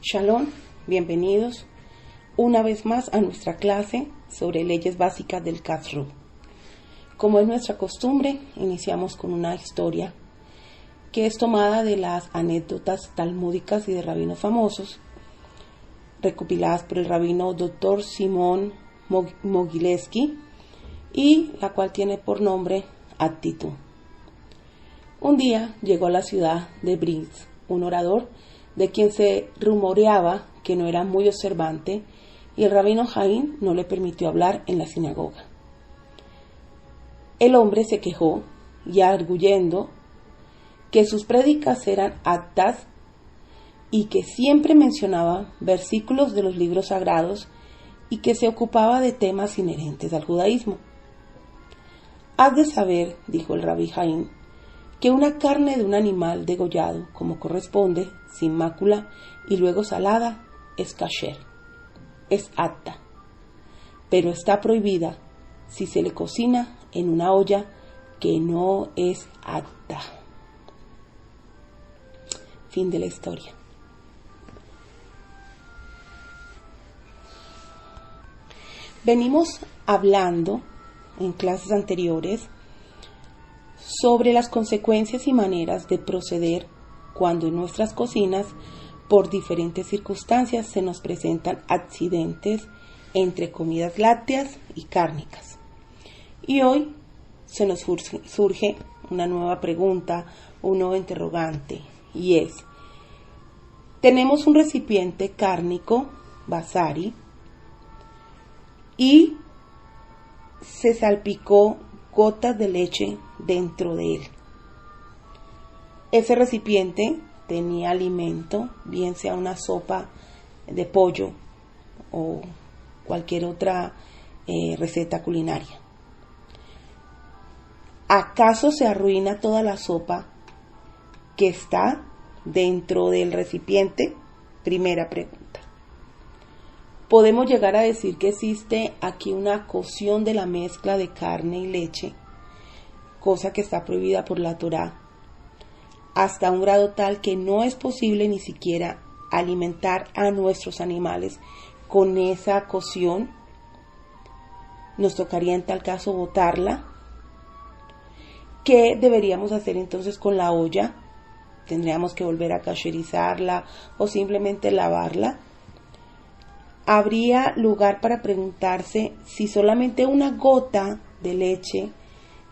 Shalom, bienvenidos una vez más a nuestra clase sobre leyes básicas del Kashrut. Como es nuestra costumbre, iniciamos con una historia que es tomada de las anécdotas talmúdicas y de rabinos famosos, recopiladas por el rabino Dr. Simón Mogilevsky, y la cual tiene por nombre Actitud. Un día llegó a la ciudad de Brisk un orador de quien se rumoreaba que no era muy observante, y el rabino Jaim no le permitió hablar en la sinagoga. El hombre se quejó y arguyendo que sus prédicas eran aptas y que siempre mencionaba versículos de los libros sagrados y que se ocupaba de temas inherentes al judaísmo. Has de saber, dijo el rabí Jaim, que una carne de un animal degollado, como corresponde, sin mácula y luego salada, es kasher, es apta, pero está prohibida si se le cocina en una olla que no es apta. Fin de la historia. Venimos hablando en clases anteriores sobre las consecuencias y maneras de proceder cuando en nuestras cocinas, por diferentes circunstancias, se nos presentan accidentes entre comidas lácteas y cárnicas. Y hoy se nos surge una nueva pregunta, un nuevo interrogante, y es: tenemos un recipiente cárnico, basari, y se salpicó gotas de leche dentro de él. Ese recipiente tenía alimento, bien sea una sopa de pollo o cualquier otra receta culinaria. ¿Acaso se arruina toda la sopa que está dentro del recipiente? Primera pregunta. ¿Podemos llegar a decir que existe aquí una cocción de la mezcla de carne y leche, cosa que está prohibida por la Torá, hasta un grado tal que no es posible ni siquiera alimentar a nuestros animales con esa cocción? Nos tocaría en tal caso botarla. ¿Qué deberíamos hacer entonces con la olla? ¿Tendríamos que volver a kasherizarla o simplemente lavarla? Habría lugar para preguntarse si solamente una gota de leche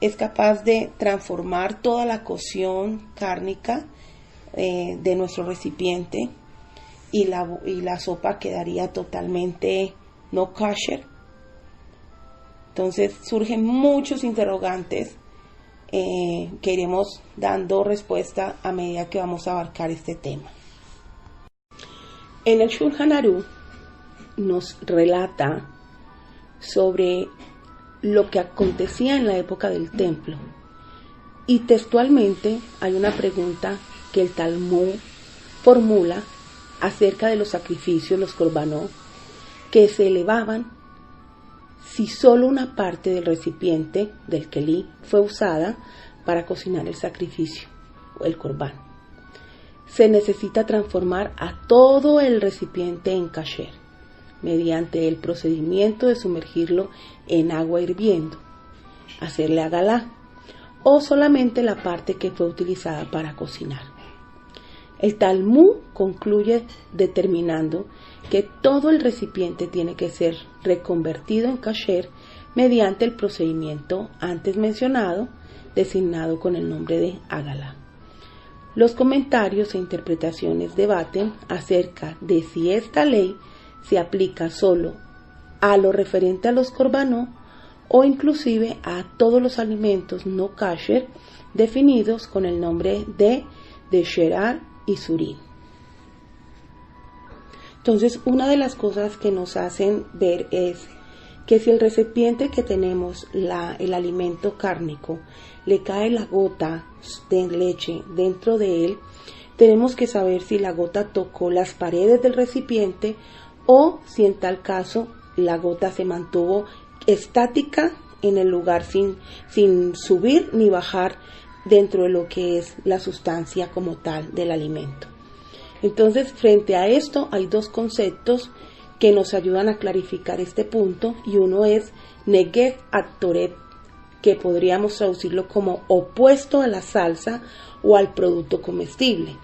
es capaz de transformar toda la cocción cárnica de nuestro recipiente y la sopa quedaría totalmente no kasher. Entonces surgen muchos interrogantes que iremos dando respuesta a medida que vamos a abarcar este tema. En el Shulchan Aruch nos relata sobre lo que acontecía en la época del templo, y textualmente hay una pregunta que el Talmud formula acerca de los sacrificios, los korbanot, que se elevaban si solo una parte del recipiente del kelí fue usada para cocinar el sacrificio o el korban. Se necesita transformar a todo el recipiente en kasher mediante el procedimiento de sumergirlo en agua hirviendo, hacerle agalá, o solamente la parte que fue utilizada para cocinar. El Talmud concluye determinando que todo el recipiente tiene que ser reconvertido en kasher mediante el procedimiento antes mencionado, designado con el nombre de agalá. Los comentarios e interpretaciones debaten acerca de si esta ley se aplica solo a lo referente a los korbanot o inclusive a todos los alimentos no kasher definidos con el nombre de sherar y surim. Entonces, una de las cosas que nos hacen ver es que si el recipiente que tenemos, el alimento cárnico, le cae la gota de leche dentro de él, tenemos que saber si la gota tocó las paredes del recipiente o si en tal caso la gota se mantuvo estática en el lugar sin subir ni bajar dentro de lo que es la sustancia como tal del alimento. Entonces, frente a esto, hay dos conceptos que nos ayudan a clarificar este punto, y uno es negev atoret, que podríamos traducirlo como opuesto a la salsa o al producto comestible,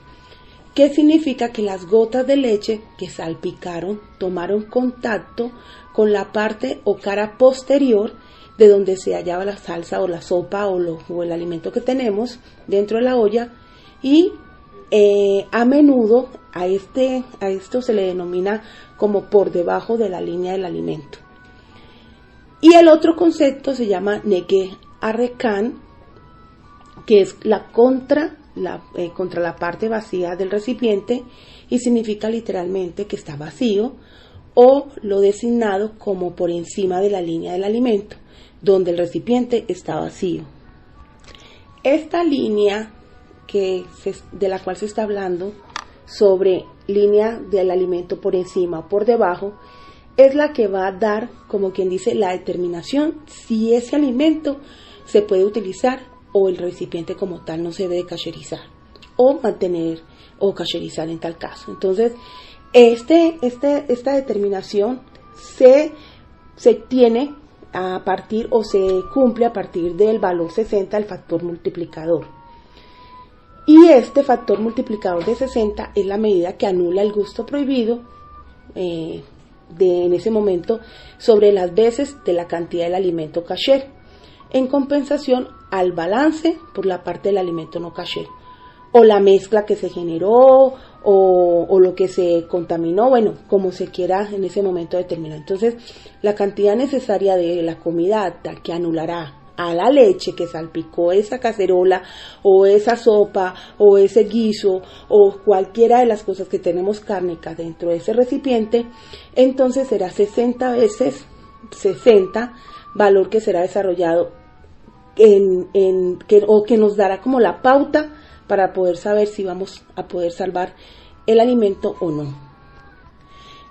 que significa que las gotas de leche que salpicaron tomaron contacto con la parte o cara posterior de donde se hallaba la salsa o la sopa o el alimento que tenemos dentro de la olla, y a menudo a esto se le denomina como por debajo de la línea del alimento. Y el otro concepto se llama negev arekan, que es contra la parte vacía del recipiente, y significa literalmente que está vacío, o lo designado como por encima de la línea del alimento, donde el recipiente está vacío. Esta línea de la cual se está hablando, sobre línea del alimento por encima o por debajo, es la que va a dar, como quien dice, la determinación si ese alimento se puede utilizar o el recipiente como tal no se debe cacherizar o mantener o cacherizar en tal caso. Entonces, esta determinación se tiene a partir, o se cumple a partir del valor 60 del factor multiplicador. Y este factor multiplicador de 60 es la medida que anula el gusto prohibido en ese momento sobre las veces de la cantidad del alimento kasher, en compensación al balance por la parte del alimento no kasher, o la mezcla que se generó, o lo que se contaminó, bueno, como se quiera en ese momento determinar. Entonces, la cantidad necesaria de la comida apta que anulará a la leche que salpicó esa cacerola, o esa sopa, o ese guiso, o cualquiera de las cosas que tenemos cárnicas dentro de ese recipiente, entonces será 60 veces 60, valor que será desarrollado que nos dará como la pauta para poder saber si vamos a poder salvar el alimento o no.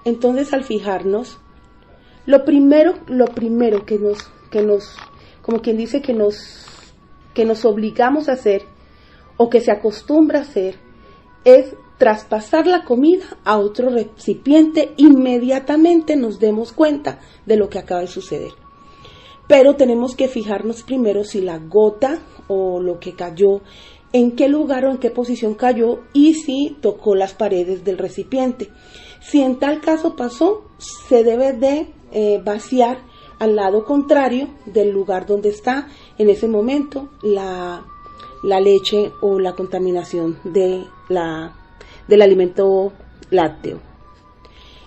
Entonces, al fijarnos, lo primero que nos como quien dice que nos obligamos a hacer, o que se acostumbra a hacer, es traspasar la comida a otro recipiente. Inmediatamente nos demos cuenta de lo que acaba de suceder. Pero tenemos que fijarnos primero si la gota o lo que cayó, en qué lugar o en qué posición cayó, y si tocó las paredes del recipiente. Si en tal caso pasó, se debe de vaciar al lado contrario del lugar donde está en ese momento la leche o la contaminación del alimento lácteo.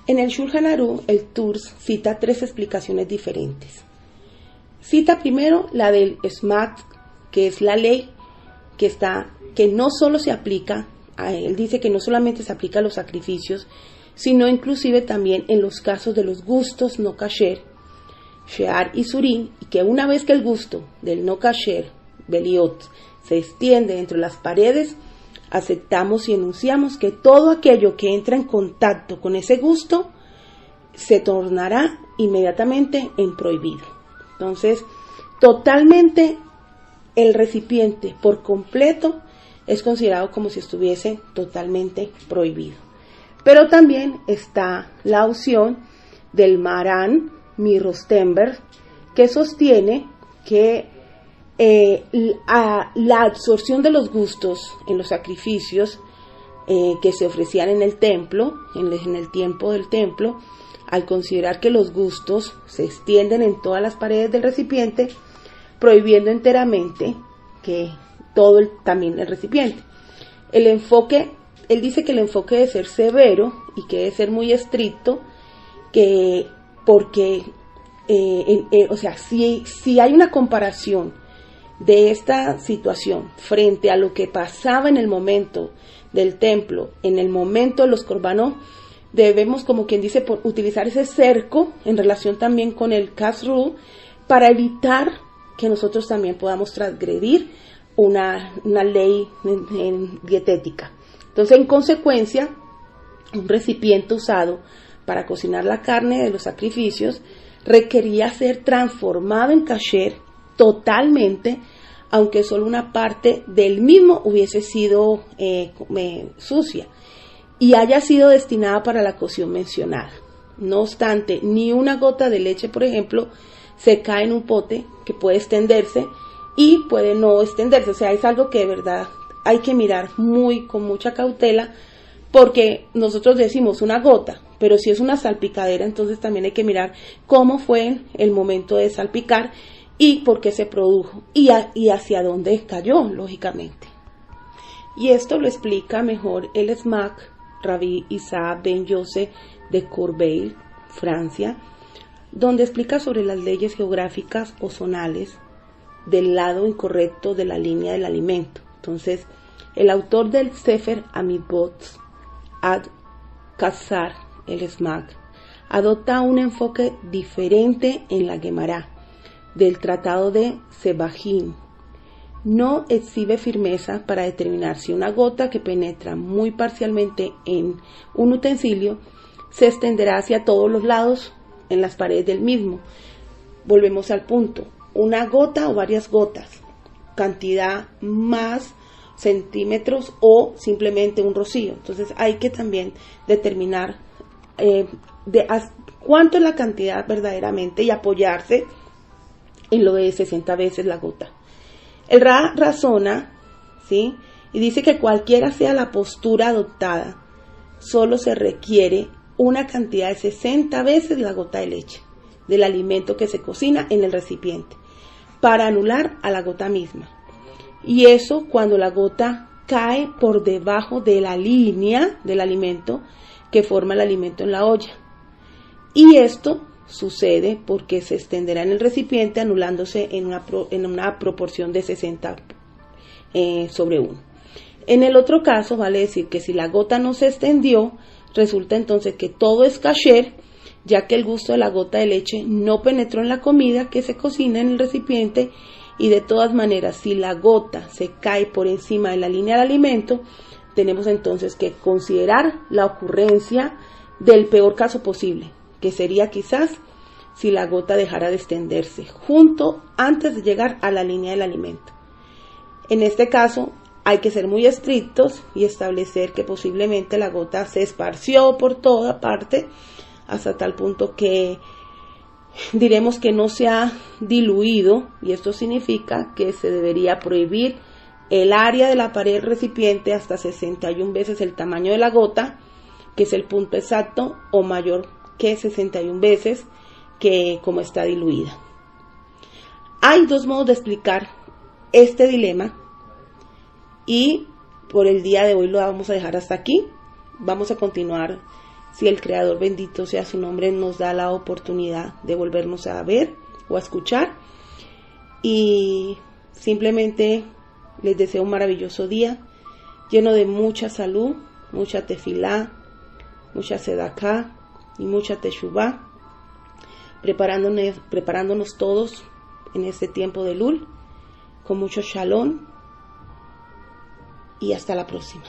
En el Shulchan Aruch, el Turs cita 3 explicaciones diferentes. Cita primero la del SMAT, que es la ley que no solo se aplica, él dice que no solamente se aplica a los sacrificios, sino inclusive también en los casos de los gustos no kasher, shear y surin, y que una vez que el gusto del no kasher, beliot, se extiende entre las paredes, aceptamos y enunciamos que todo aquello que entra en contacto con ese gusto se tornará inmediatamente en prohibido. Entonces, totalmente el recipiente por completo es considerado como si estuviese totalmente prohibido. Pero también está la opción del Maran Mirostenberg, que sostiene que la absorción de los gustos en los sacrificios que se ofrecían en el templo, en el tiempo del templo, al considerar que los gustos se extienden en todas las paredes del recipiente, prohibiendo enteramente que también el recipiente. Él dice que el enfoque debe ser severo y que debe ser muy estricto, porque si hay una comparación de esta situación frente a lo que pasaba en el momento del templo, en el momento de los corbanos, debemos, como quien dice, utilizar ese cerco en relación también con el kashrut, para evitar que nosotros también podamos transgredir una ley dietética. Entonces, en consecuencia, un recipiente usado para cocinar la carne de los sacrificios requería ser transformado en kasher totalmente, aunque solo una parte del mismo hubiese sido sucia. y haya sido destinada para la cocción mencionada. No obstante, ni una gota de leche, por ejemplo, se cae en un pote que puede extenderse y puede no extenderse. O sea, es algo que de verdad hay que mirar con mucha cautela, porque nosotros decimos una gota, pero si es una salpicadera, entonces también hay que mirar cómo fue el momento de salpicar y por qué se produjo y hacia dónde cayó, lógicamente. Y esto lo explica mejor el SMAC, Rabbi Isaac Ben Yosef de Corbeil, Francia, donde explica sobre las leyes geográficas o zonales del lado incorrecto de la línea del alimento. Entonces, el autor del Sefer Amidbot, Ad Kassar, el SMAC, adopta un enfoque diferente en la Gemara del Tratado de Sebahim. No exhibe firmeza para determinar si una gota que penetra muy parcialmente en un utensilio se extenderá hacia todos los lados en las paredes del mismo. Volvemos al punto, una gota o varias gotas, cantidad más centímetros o simplemente un rocío. Entonces hay que también determinar cuánto es la cantidad verdaderamente y apoyarse en lo de 60 veces la gota. El Ra razona, ¿sí?, y dice que cualquiera sea la postura adoptada, solo se requiere una cantidad de 60 veces la gota de leche del alimento que se cocina en el recipiente para anular a la gota misma. Y eso cuando la gota cae por debajo de la línea del alimento que forma el alimento en la olla. Y esto sucede porque se extenderá en el recipiente anulándose en una proporción de 60 sobre 1. En el otro caso vale decir que si la gota no se extendió, resulta entonces que todo es kasher, ya que el gusto de la gota de leche no penetró en la comida que se cocina en el recipiente, y de todas maneras si la gota se cae por encima de la línea del alimento, tenemos entonces que considerar la ocurrencia del peor caso posible, que sería quizás si la gota dejara de extenderse junto antes de llegar a la línea del alimento. En este caso hay que ser muy estrictos y establecer que posiblemente la gota se esparció por toda parte hasta tal punto que diremos que no se ha diluido, y esto significa que se debería prohibir el área de la pared recipiente hasta 61 veces el tamaño de la gota, que es el punto exacto, o mayor que 61 veces que como está diluida. Hay dos modos de explicar este dilema y por el día de hoy lo vamos a dejar hasta aquí. Vamos a continuar, si el Creador, bendito sea su nombre, nos da la oportunidad de volvernos a ver o a escuchar. Y simplemente les deseo un maravilloso día lleno de mucha salud, mucha tefilá, mucha sedaká y mucha teshuvá, preparándonos todos en este tiempo de Lul con mucho shalom, y hasta la próxima.